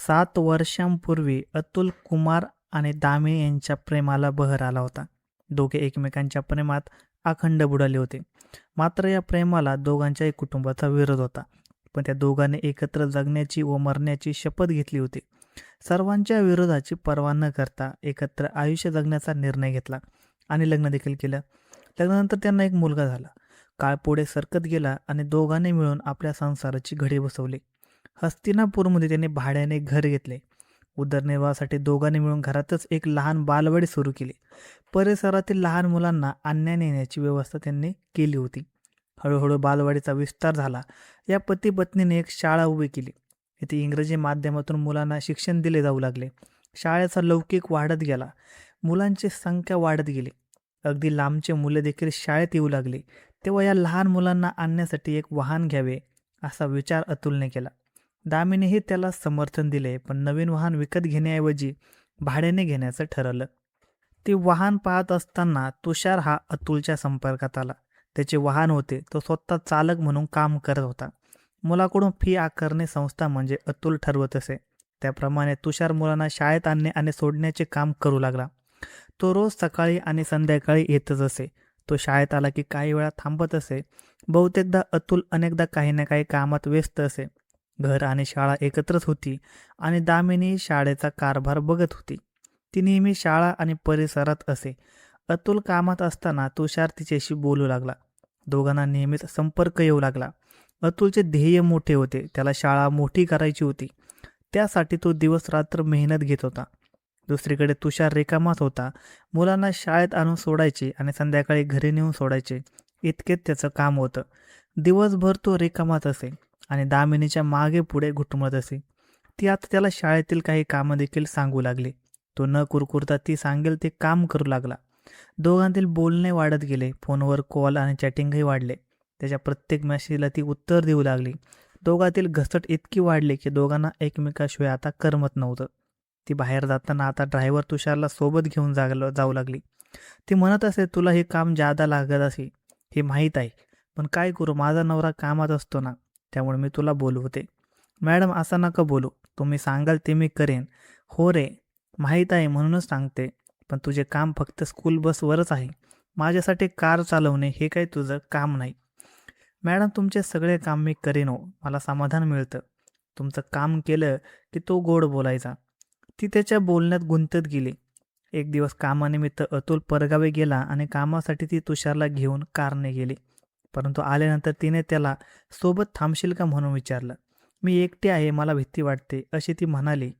7 वर्षांपूर्वी अतुल कुमार आणि दामिनी यांच्या प्रेमाला बहर आला होता. दोघे एकमेकांच्या प्रेमात अखंड बुडाले होते. मात्र या प्रेमाला दोघांच्याही कुटुंबाचा विरोध होता. पण त्या दोघांनी एकत्र जगण्याची व मरण्याची शपथ घेतली होती. सर्वांच्या विरोधाची पर्वा न करता एकत्र आयुष्य जगण्याचा निर्णय घेतला आणि लग्न देखील केलं. लग्नानंतर त्यांना एक मुलगा झाला. काळ पुढे सरकत गेला आणि दोघांनी मिळून आपल्या संसाराची घडी बसवली. हस्तिनापूरमध्ये त्यांनी भाड्याने घर घेतले. उदरनिर्वाहासाठी दोघांनी मिळून घरातच एक लहान बालवाडी सुरू केली. परिसरातील लहान मुलांना आणण्या नेण्याची व्यवस्था त्यांनी केली होती. हळूहळू बालवाडीचा विस्तार झाला. या पती पत्नीने एक शाळा उभी केली. इथे इंग्रजी माध्यमातून मुलांना शिक्षण दिले जाऊ लागले. शाळेचा लौकिक वाढत गेला. मुलांची संख्या वाढत गेली. अगदी लांबचे मुले देखील शाळेत येऊ लागली. तेव्हा या लहान मुलांना आणण्यासाठी एक वाहन घ्यावे असा विचार अतुलने केला. दामिनीही त्याला समर्थन दिले, पण नवीन वाहन विकत घेण्याऐवजी भाड्याने घेण्याचं ठरवलं. ते वाहन पाहत असताना तुषार हा अतुलच्या संपर्कात आला. त्याचे वाहन होते. तो स्वतः चालक म्हणून काम करत होता. मुलाकडून फी आकारणे संस्था म्हणजे अतुल ठरवत असे. त्याप्रमाणे तुषार मुलांना शाळेत आणणे आणि सोडण्याचे काम करू लागला. तो रोज सकाळी आणि संध्याकाळी येतच असे. तो शाळेत आला की काही वेळा थांबत असे. बहुतेकदा अतुल अनेकदा काही ना काही कामात व्यस्त असे. घर आणि शाळा एकत्रच होती आणि दामिनी शाळेचा कारभार बघत होती. ती नेहमी शाळा आणि परिसरात असे. अतुल कामात असताना तुषार तिच्याशी बोलू लागला. दोघांना नेहमीच संपर्क येऊ लागला. अतुलचे ध्येय मोठे होते. त्याला शाळा मोठी करायची होती. त्यासाठी तो दिवस रात्र मेहनत घेत होता. दुसरीकडे तुषार रिकामाच होता. मुलांना शाळेत आणून सोडायचे आणि संध्याकाळी घरी नेऊन सोडायचे, इतकेच त्याचं काम होतं. दिवसभर तो रिकामाच असे आणि दामिनीच्या मागे पुढे घुटमळत असे. ती आता त्याला शाळेतील काही कामं देखील सांगू लागली. तो न कुरकुरता ती सांगेल ते काम करू लागला. दोघांतील बोलणे वाढत गेले. फोनवर कॉल आणि चॅटिंगही वाढले. त्याच्या प्रत्येक मेसेजला ती उत्तर देऊ लागली. दोघांतील घसट इतकी वाढली की दोघांना एकमेकाशिवाय आता करमत नव्हतं. ती बाहेर जाताना आता ड्रायव्हर तुषारला सोबत घेऊन जाऊ लागली. ती म्हणत असे, तुला हे काम जादा लागत असे हे माहीत आहे, पण काय करू, माझा नवरा कामात असतो ना, त्यामुळे मी तुला बोलवते. मॅडम असं नका बोलू, तुम्ही सांगाल ते मी करेन. हो रे, माहीत आहे म्हणूनच सांगते, पण तुझे काम फक्त स्कूल बसवरच आहे. माझ्यासाठी कार चालवणे हे काही तुझं काम नाही. मॅडम तुमचे सगळे काम मी करेन हो, मला समाधान मिळतं. तुमचं काम केलं की तो गोड बोलायचा. ती त्याच्या बोलण्यात गुंतत गेली. एक दिवस कामानिमित्त अतुल परगावी गेला आणि कामासाठी ती तुषारला घेऊन कारने गेली. परंतु आल्यानंतर तिने त्याला सोबत थांबशील का म्हणून विचारलं. मी एकटी आहे, मला भीती वाटते अशी ती म्हणाली.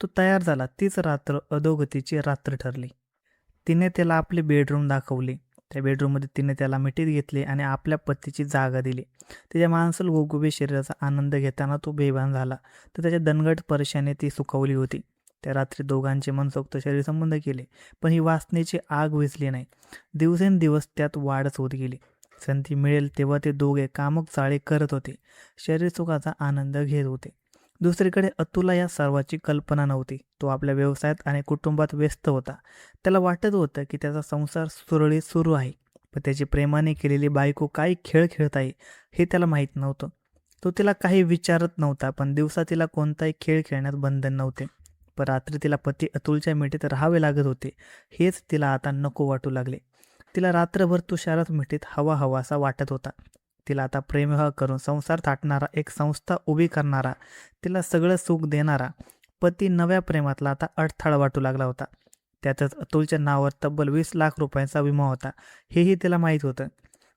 तो तयार झाला. तीच रात्र अधोगतीची रात्र ठरली. तिने त्याला आपली बेडरूम दाखवली. त्या बेडरूममध्ये तिने त्याला मिठीत घेतले आणि आपल्या पतीची जागा दिली. त्याच्या माणसल गुबगुबीत शरीराचा आनंद घेताना तो बेभान झाला. तर त्याच्या दणकट स्पर्शाने ती सुकवली होती. त्या रात्री दोघांचे मनसोक्त शरीरसंबंध केले, पण ही वासनेची आग विझली नाही. दिवसेंदिवस त्यात वाढच होत गेली. संधी मिळेल तेव्हा ते दोघे कामक चाळे करत होते. शरीरसुखाचा आनंद घेत होते. दुसरीकडे अतुलला या सर्वाची कल्पना नव्हती. तो आपल्या व्यवसायात आणि कुटुंबात व्यस्त होता. त्याला वाटत होतं की त्याचा संसार सुरळीत सुरू आहे, पण त्याची प्रेमाने केलेली बायको काही खेळ खेळत आहे हे त्याला माहीत नव्हतं. तो तिला काही विचारत नव्हता, पण दिवसा तिला कोणताही खेळ खेळण्यात बंधन नव्हते. पण रात्री तिला पती अतुलच्या मिठीत राहावे लागत होते. हेच तिला आता नको वाटू लागले. तिला रात्रभर तुषारच मिठीत हवासा वाटत होता. तिला आता प्रेमविवाह करून संसार थाटणारा, एक संस्था उभी करणारा, तिला सगळं सुख देणारा पती नव्या प्रेमातला आता अडथळा वाटू लागला होता. त्यातच अतुलच्या नावावर तब्बल 20 लाख रुपयांचा विमा होता, हेही तिला माहीत होतं.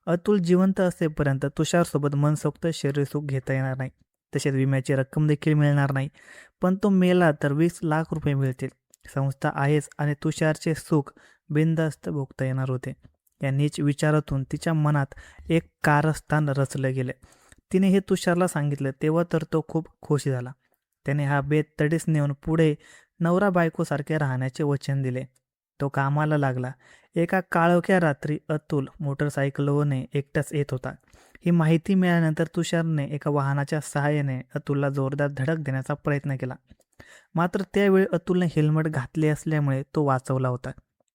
अतुल जिवंत असेपर्यंत तुषारसोबत मनसोक्त शरीरसुख घेता येणार नाही. तसेच विम्याची रक्कम देखील मिळणार नाही. पण तो मेला तर 20 लाख रुपये मिळतील. संस्था आहेच आणि तुषारचे सुख बिनधास्त भोगता येणार होते. या नीच विचारातून तिच्या मनात एक कारस्थान रचलं गेलं. तिने हे तुषारला सांगितलं तेव्हा तर तो खूप खुश झाला. त्याने हा बेत तडीस नेऊन पुढे नवरा बायकोसारखे राहण्याचे वचन दिले. तो कामाला लागला. एका काळोख्या रात्री अतुल मोटरसायकलवरने एकटाच येत होता. ही माहिती मिळाल्यानंतर तुषारने एका वाहनाच्या सहाय्याने अतुलला जोरदार धडक देण्याचा प्रयत्न केला. मात्र त्यावेळी अतुलने हेल्मेट घातले असल्यामुळे तो वाचवला होता.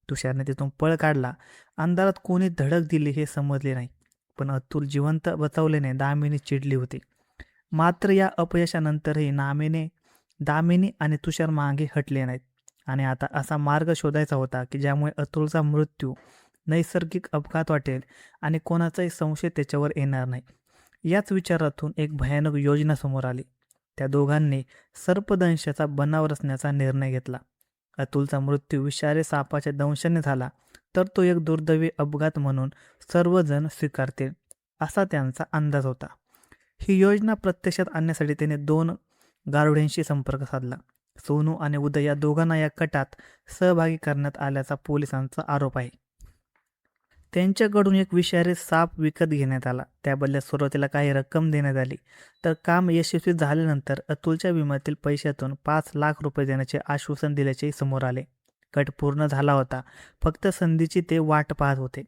तुषारने तिथून पळ काढला. अंधारात कोणी धडक दिली हे समजले नाही, पण अतुल जिवंत बचावल्याने दामिनी चिडली होती. मात्र या अपयशानंतरही दामिनी आणि तुषार मागे हटले नाहीत आणि आता असा मार्ग शोधायचा होता की ज्यामुळे अतुलचा मृत्यू नैसर्गिक अपघात वाटेल आणि कोणाचाही संशय त्याच्यावर येणार नाही. याच विचारातून एक भयानक योजना समोर आली. त्या दोघांनी सर्पदंशाचा बनाव रचण्याचा निर्णय घेतला. अतुलचा मृत्यू विषारी सापाच्या दंशाने झाला तर तो एक दुर्दैवी अपघात म्हणून सर्वजण स्वीकारतील असा त्यांचा अंदाज होता. ही योजना प्रत्यक्षात आणण्यासाठी त्याने 2 गारुड्यांशी संपर्क साधला. सोनू आणि उदय या दोघांना या कटात सहभागी करण्यात आल्याचा पोलिसांचा आरोप आहे. त्यांच्याकडून एक विषारी साप विकत घेण्यात आला. त्याबदल्यात सुरुवातीला काही रक्कम देण्यात आली. तर काम यशस्वी झाल्यानंतर अतुलच्या विम्यातील पैशातून 5 लाख रुपये देण्याचे आश्वासन दिल्याचेही समोर आले. कट पूर्ण झाला होता. फक्त संधीची ते वाट पाहत होते.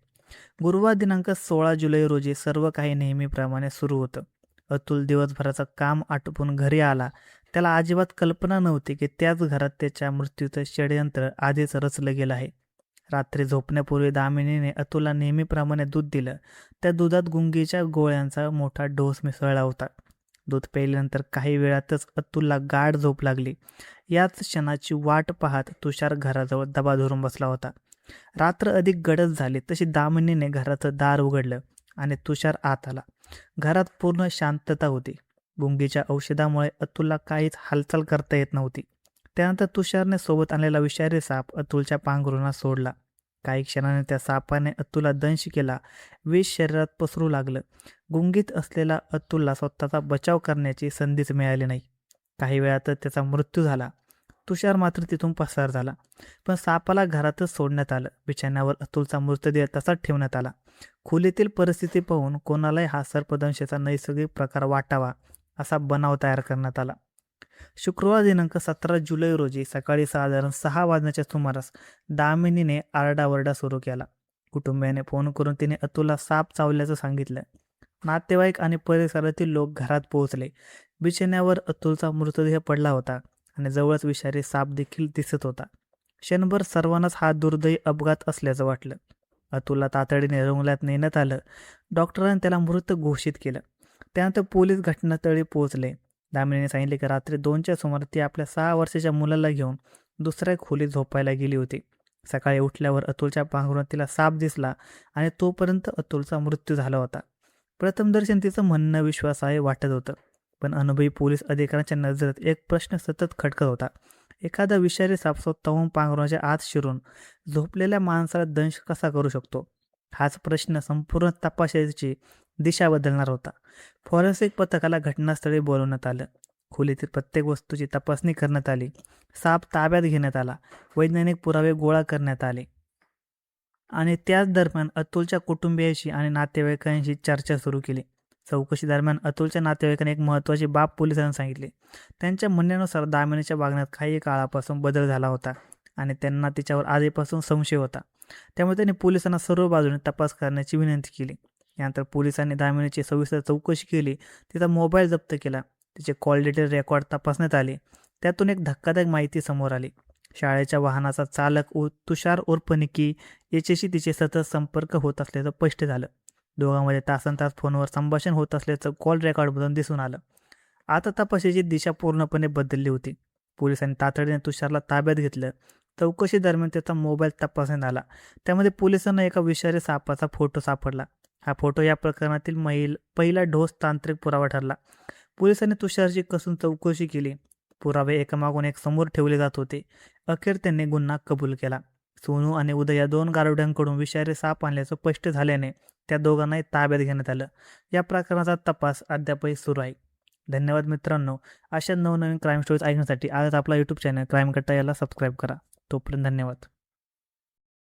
गुरुवार दिनांक 16 जुलै रोजी सर्व काही नेहमीप्रमाणे सुरू होतं. अतुल दिवसभराचं काम आटोपून घरी आला. त्याला अजिबात कल्पना नव्हती की त्याच घरात त्याच्या मृत्यूचं षड्यंत्र आधीच रचलं गेलं आहे. रात्री झोपण्यापूर्वी दामिनीने अतुलला नेहमीप्रमाणे दूध दिलं. त्या दुधात गुंगीच्या गोळ्यांचा मोठा डोस मिसळला होता. दूध प्यायल्यानंतर काही वेळातच अतुलला गाढ झोप लागली. याच क्षणाची वाट पाहत तुषार घराजवळ दबा धरून बसला होता. रात्र अधिक गडद झाली तशी दामिनीने घराचं दार उघडलं आणि तुषार आत आला. घरात पूर्ण शांतता होती. गुंगीच्या औषधामुळे अतुलला काहीच हालचाल करता येत नव्हती. त्यानंतर तुषारने सोबत आणलेला विषारी साप अतुलच्या पांघरुणात सोडला. काही क्षणाने त्या सापाने अतुलला दंश केला. विष शरीरात पसरू लागलं. गुंगीत असलेला अतुलला स्वतःचा बचाव करण्याची संधीच मिळाली नाही. काही वेळातच त्याचा मृत्यू झाला. तुषार मात्र तिथून पसार झाला. पण सापाला घरातच सोडण्यात आलं. बिछाण्यावर अतुलचा मृतदेह तसाच ठेवण्यात आला. खोलीतील परिस्थिती पाहून कोणालाही हा सर्पदंशाचा नैसर्गिक प्रकार वाटावा असा बनाव तयार करण्यात आला. शुक्रवार दिनांक 17 जुलै रोजी सकाळी साधारण 6 वाजण्याच्या सुमारास दामिनीने आरडाओरडा सुरू केला. कुटुंबियाने फोन करून तिने अतुलला साप चावल्याचं सांगितलं. नातेवाईक आणि परिसरातील लोक घरात पोहोचले. बिछाण्यावर अतुलचा मृतदेह पडला होता आणि जवळच विषारी साप देखील दिसत होता. क्षणभर सर्वांनाच हा दुर्दैवी अपघात असल्याचं वाटलं. अतुलला तातडीने रुग्णालयात नेण्यात आलं. डॉक्टरांनी त्याला मृत घोषित केलं. त्यानंतर पोलीस घटनास्थळी पोहोचले. दामिनीने सांगितले की रात्री 2च्या सुमारास ती आपल्या 6 वर्षाच्या मुलाला घेऊन दुसऱ्या खोलीत झोपायला गेली होती. सकाळी उठल्यावर अतुलच्या पांघरुणात तिला साप दिसला आणि तोपर्यंत अतुलचा मृत्यू झाला होता. प्रथमदर्शन तिचं म्हणणं विश्वासार्ह वाटत होतं. पण अनुभवी पोलीस अधिकाऱ्यांच्या नजरेत एक प्रश्न सतत खटकत होता. एखादा विषारी साप स्वतःहून पांघरुणाच्या आत शिरून झोपलेल्या माणसाला दंश कसा करू शकतो? हाच प्रश्न संपूर्ण तपासाची दिशा बदलणार होता. फॉरेन्सिक पथकाला घटनास्थळी बोलवण्यात आलं. खोलीतील प्रत्येक वस्तूची तपासणी करण्यात आली. साप ताब्यात घेण्यात आला. वैज्ञानिक पुरावे गोळा करण्यात आले आणि त्याच दरम्यान अतुलच्या कुटुंबियाशी आणि नातेवाईकांशी चर्चा सुरू केली. चौकशी दरम्यान अतुलच्या नातेवाईकांनी एक महत्त्वाची बाब पोलिसांना सांगितली. त्यांच्या म्हणण्यानुसार दामिनीच्या वागण्यात काही काळापासून बदल झाला होता आणि त्यांना तिच्यावर आधीपासून संशय होता. त्यामुळे त्यांनी पोलिसांना सर्व बाजूने तपास करण्याची विनंती केली. यानंतर पोलिसांनी दामिनीची सविस्तर चौकशी केली. तिचा मोबाईल जप्त केला. तिचे कॉल डिटेल रेकॉर्ड तपासण्यात आले. त्यातून एक धक्कादायक माहिती समोर आली. शाळेच्या वाहनाचा चालक तुषार उर्फ निकी याच्याशी तिचे सतत संपर्क होत असल्याचं स्पष्ट झालं. दोघांमध्ये तासनतास फोनवर संभाषण होत असल्याचं कॉल रेकॉर्डमधून दिसून आलं. आता तपासाची दिशा पूर्णपणे बदलली होती. पोलिसांनी तातडीने तुषारला ताब्यात घेतलं. चौकशी दरम्यान त्याचा मोबाईल तपासण्यात आला. त्यामध्ये पोलिसांना एका विषारी सापाचा फोटो सापडला. हा फोटो या प्रकरणातील पहिला ठोस तांत्रिक पुरावा ठरला. पोलिसांनी तुषारची कसून चौकशी केली. पुरावे एकामागून एक समोर ठेवले जात होते. अखेर त्यांनी गुन्हा कबूल केला. सोनू आणि उदय या 2 गारुड्यांकडून विषारी साप आणल्याचं स्पष्ट झाल्याने त्या दोघांनाही ताब्यात घेण्यात आलं. या प्रकरणाचा तपास अद्यापही सुरू आहे. धन्यवाद मित्रांनो. अशा नवनवीन क्राईम स्टोरीज ऐकण्यासाठी आज आपला यूट्यूब चॅनल क्राईम कट्टा याला सबस्क्राईब करा. तोपर्यंत धन्यवाद.